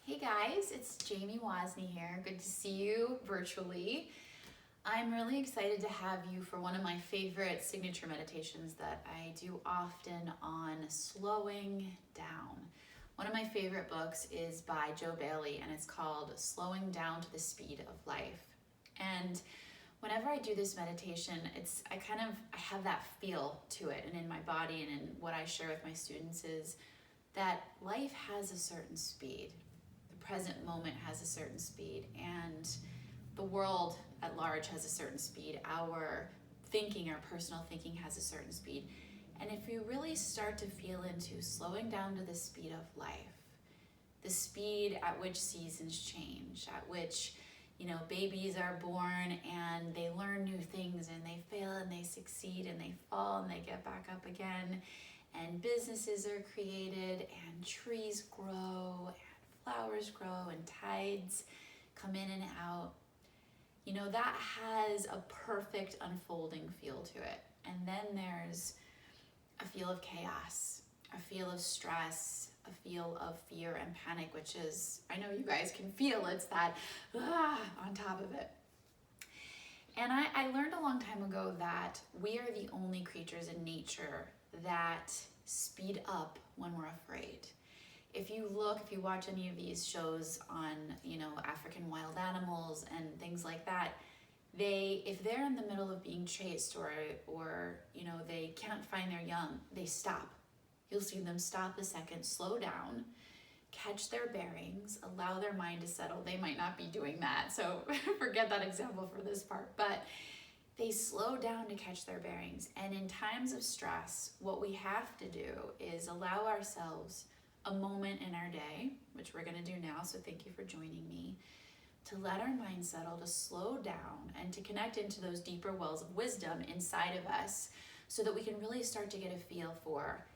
Hey guys, it's Jamie Wozni here. Good to see you virtually. I'm really excited to have you for one of my favorite signature meditations that I do often on slowing down. One of my favorite books is by Joe Bailey and it's called Slowing Down to the Speed of Life. And whenever I do this meditation, I have that feel to it, and in my body and in what I share with my students is that life has a certain speed. The present moment has a certain speed, and the world at large has a certain speed. Our thinking, our personal thinking has a certain speed. And if you really start to feel into slowing down to the speed of life, the speed at which seasons change, at which babies are born and they learn new things and they fail and they succeed and they fall and they get back up again, and businesses are created and trees grow and flowers grow and tides come in and out. That has a perfect unfolding feel to it. And then there's a feel of chaos, a feel of stress, a feel of fear and panic, which is, I know you guys can feel, it's that on top of it. And I learned a long time ago that we are the only creatures in nature that speed up when we're afraid. If you watch any of these shows on, African wild animals and things like that, if they're in the middle of being chased or they can't find their young, they stop. You'll see them stop a second, slow down, catch their bearings, allow their mind to settle. They might not be doing that, so forget that example for this part, but they slow down to catch their bearings. And in times of stress, what we have to do is allow ourselves a moment in our day, which we're going to do now, so thank you for joining me, to let our mind settle, to slow down, and to connect into those deeper wells of wisdom inside of us so that we can really start to get a feel for,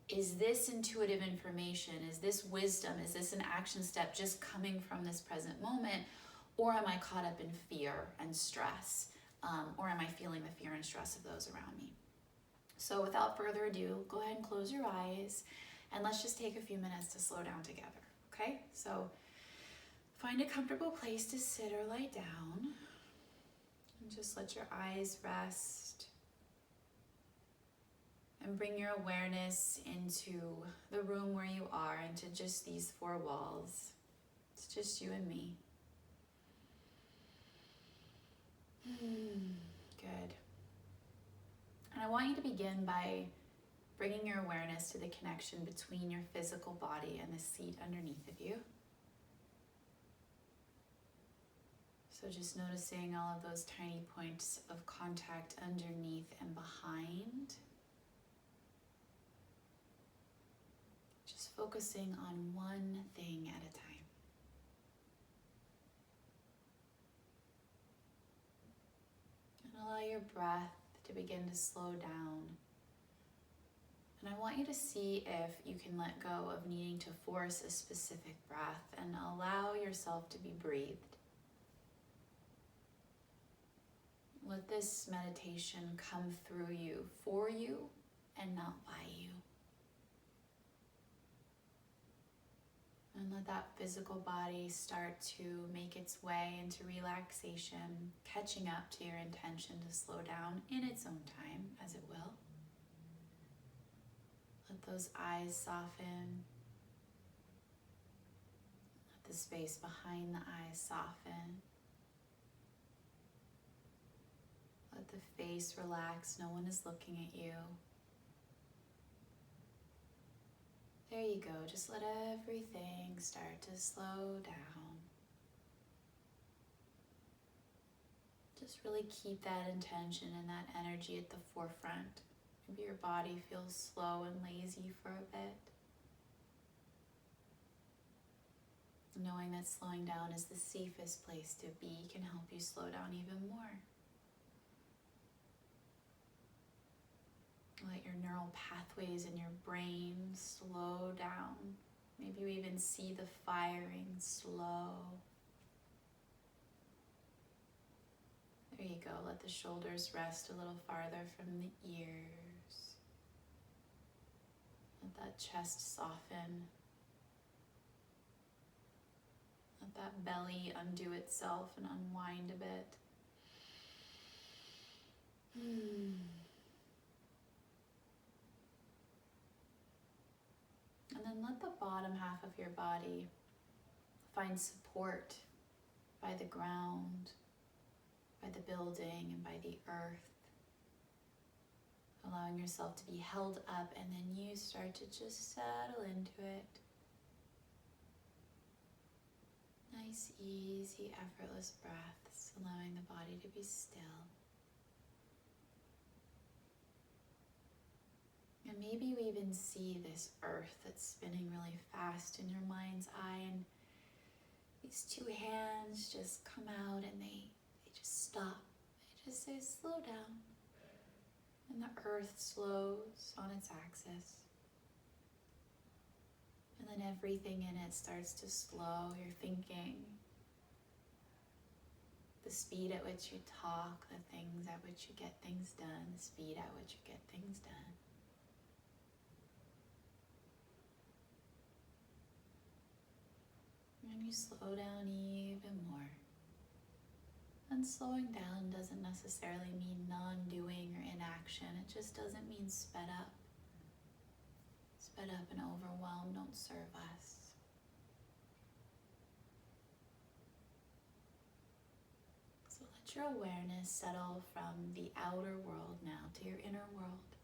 is this intuitive information, is this wisdom, is this an action step just coming from this present moment, or am I caught up in fear and stress, or am I feeling the fear and stress of those around me? So without further ado, go ahead and close your eyes, and let's just take a few minutes to slow down together, okay? So find a comfortable place to sit or lie down, and just let your eyes rest, and bring your awareness into the room where you are, into just these four walls. It's just you and me. Good. And I want you to begin by bringing your awareness to the connection between your physical body and the seat underneath of you. So just noticing all of those tiny points of contact underneath and behind. Just focusing on one thing at a time. And allow your breath to begin to slow down. And I want you to see if you can let go of needing to force a specific breath and allow yourself to be breathed. Let this meditation come through you, for you, and not by you. And let that physical body start to make its way into relaxation, catching up to your intention to slow down in its own time, as it will. Let those eyes soften. Let the space behind the eyes soften. Let the face relax. No one is looking at you. There you go. Just let everything start to slow down. Just really keep that intention and that energy at the forefront. Maybe your body feels slow and lazy for a bit. Knowing that slowing down is the safest place to be can help you slow down even more. Let your neural pathways in your brain slow down. Maybe you even see the firing slow. There you go. Let the shoulders rest a little farther from the ears. Let that chest soften. Let that belly undo itself and unwind a bit. And then let the bottom half of your body find support by the ground, by the building, and by the earth. Allowing yourself to be held up, and then you start to just settle into it. Nice, easy, effortless breaths, allowing the body to be still. And maybe you even see this earth that's spinning really fast in your mind's eye, and these two hands just come out and they just stop. They just say, slow down. And the earth slows on its axis. And then everything in it starts to slow. Your thinking, the speed at which you talk, the things at which you get things done, the speed at which you get things done. And you slow down even more. And slowing down doesn't necessarily mean non-doing or inaction. It just doesn't mean sped up. Sped up and overwhelmed don't serve us. So let your awareness settle from the outer world now to your inner world.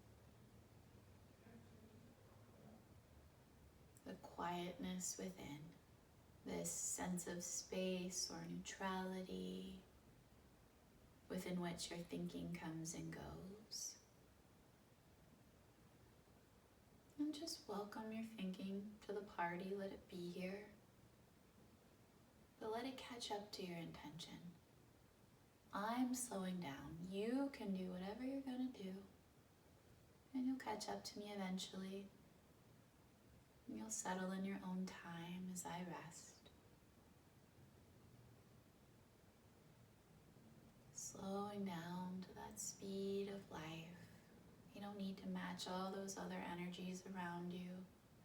The quietness within. This sense of space or neutrality within which your thinking comes and goes. And just welcome your thinking to the party, let it be here. But let it catch up to your intention. I'm slowing down. You can do whatever you're gonna do. And you'll catch up to me eventually. And you'll settle in your own time as I rest. Slowing down to that speed of life. You don't need to match all those other energies around you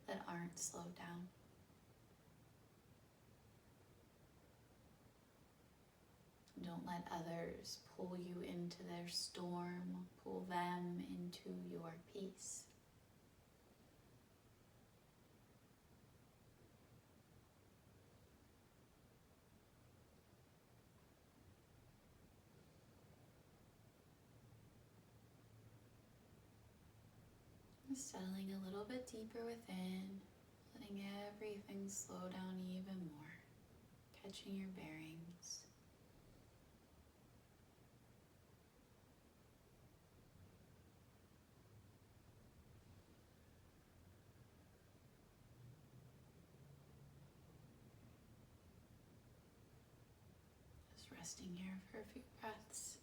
that aren't slowed down. Don't let others pull you into their storm, pull them into your peace. Settling a little bit deeper within, letting everything slow down even more, catching your bearings. Just resting here for a few breaths.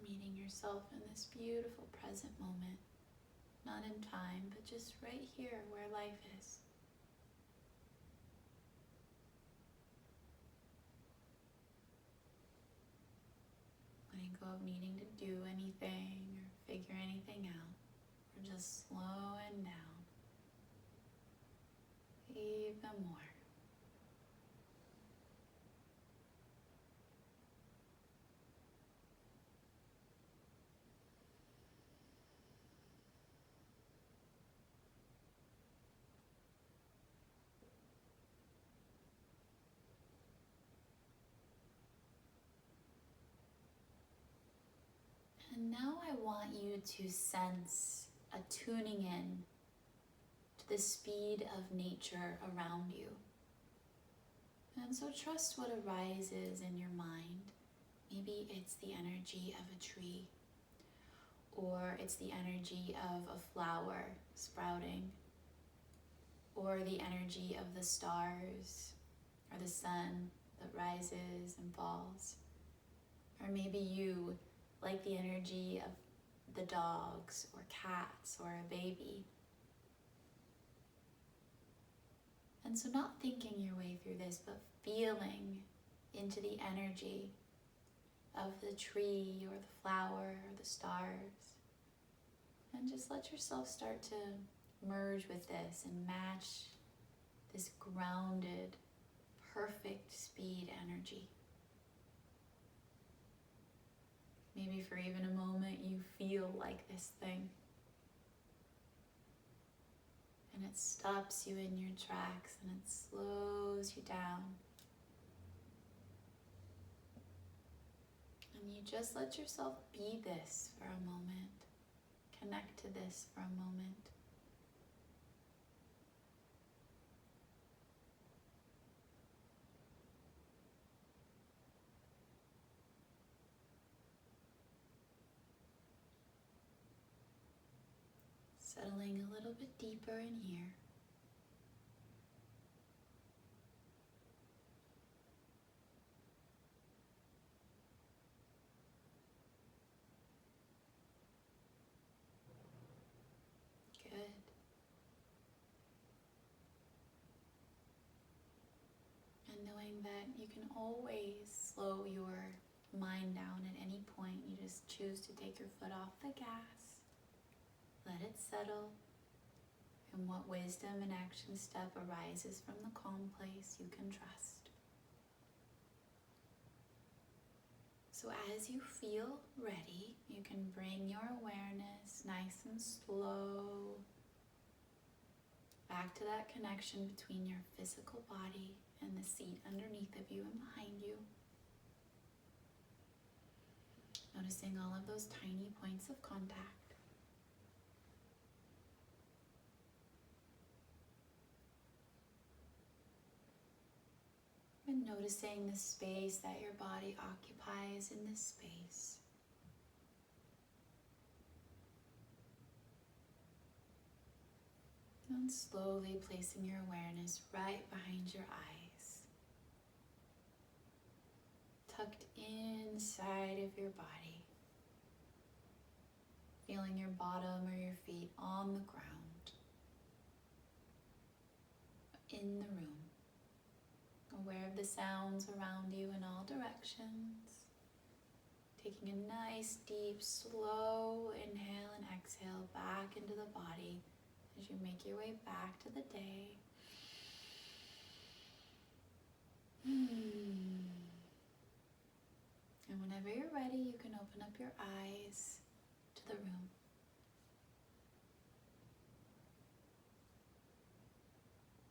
Meeting yourself in this beautiful present moment, not in time, but just right here where life is. Letting go of needing to do anything or figure anything out. We're just slowing down even more. And now I want you to sense a tuning in to the speed of nature around you. And so trust what arises in your mind. Maybe it's the energy of a tree, or it's the energy of a flower sprouting, or the energy of the stars, or the sun that rises and falls. Or maybe you like the energy of the dogs or cats or a baby. And so not thinking your way through this, but feeling into the energy of the tree or the flower or the stars. And just let yourself start to merge with this and match this grounded, perfect speed energy. Maybe for even a moment you feel like this thing. And it stops you in your tracks and it slows you down. And you just let yourself be this for a moment. Connect to this for a moment. Settling a little bit deeper in here. Good. And knowing that you can always slow your mind down at any point. You just choose to take your foot off the gas. Let it settle. And what wisdom and action step arises from the calm place you can trust. So as you feel ready, you can bring your awareness nice and slow back to that connection between your physical body and the seat underneath of you and behind you. Noticing all of those tiny points of contact. And noticing the space that your body occupies in this space. And slowly placing your awareness right behind your eyes. Tucked inside of your body. Feeling your bottom or your feet on the ground. In the room. Aware of the sounds around you in all directions. Taking a nice, deep, slow inhale and exhale back into the body as you make your way back to the day. And whenever you're ready, you can open up your eyes to the room.